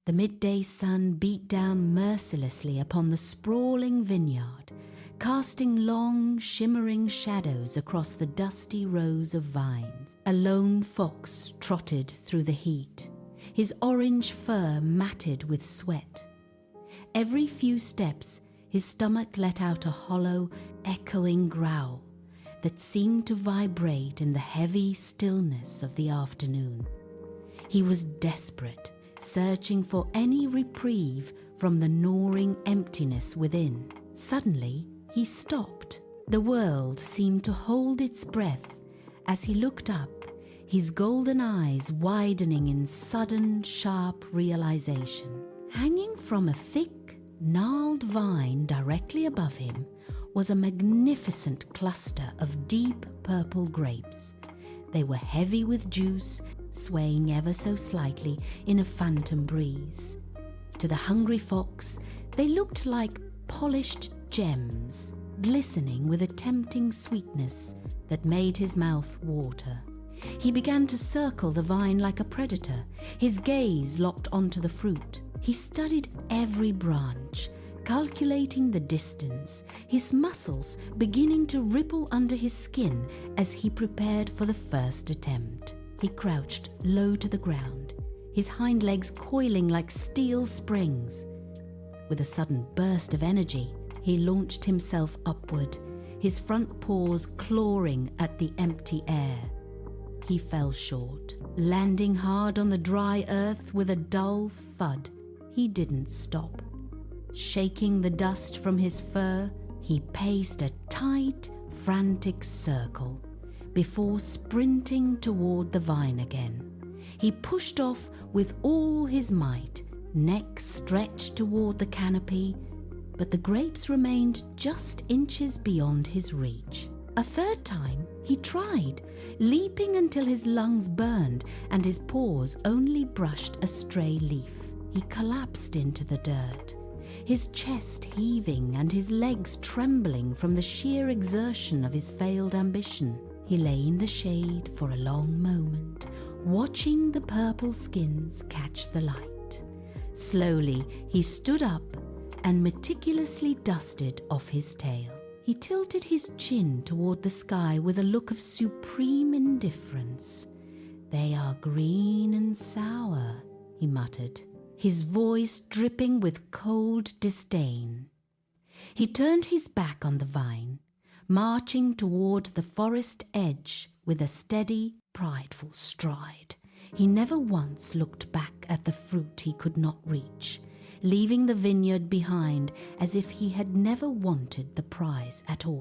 The midday sun beat down mercilessly upon the sprawling vineyard, casting long, shimmering shadows across the dusty rows of vines. A lone fox trotted through the heat, his orange fur matted with sweat. Every few steps, his stomach let out a hollow, echoing growl that seemed to vibrate in the heavy stillness of the afternoon. He was desperate, searching for any reprieve from the gnawing emptiness within. Suddenly, he stopped. The world seemed to hold its breath as he looked up, his golden eyes widening in sudden, sharp realization. Hanging from a thick, gnarled vine directly above him was a magnificent cluster of deep purple grapes. They were heavy with juice, swaying ever so slightly in a phantom breeze. To the hungry fox, they looked like polished gems, glistening with a tempting sweetness that made his mouth water. He began to circle the vine like a predator, his gaze locked onto the fruit. He studied every branch, calculating the distance, his muscles beginning to ripple under his skin as he prepared for the first attempt. He crouched low to the ground, his hind legs coiling like steel springs. With a sudden burst of energy, he launched himself upward, his front paws clawing at the empty air. He fell short, landing hard on the dry earth with a dull thud. He didn't stop. Shaking the dust from his fur, he paced a tight, frantic circle before sprinting toward the vine again. He pushed off with all his might, neck stretched toward the canopy, but the grapes remained just inches beyond his reach. A third time, he tried, leaping until his lungs burned and his paws only brushed a stray leaf. He collapsed into the dirt, his chest heaving and his legs trembling from the sheer exertion of his failed ambition. He lay in the shade for a long moment, watching the purple skins catch the light. Slowly, he stood up and meticulously dusted off his tail. He tilted his chin toward the sky with a look of supreme indifference. "They are green and sour," he muttered, his voice dripping with cold disdain. He turned his back on the vine, marching toward the forest edge with a steady, prideful stride. He never once looked back at the fruit he could not reach, leaving the vineyard behind as if he had never wanted the prize at all.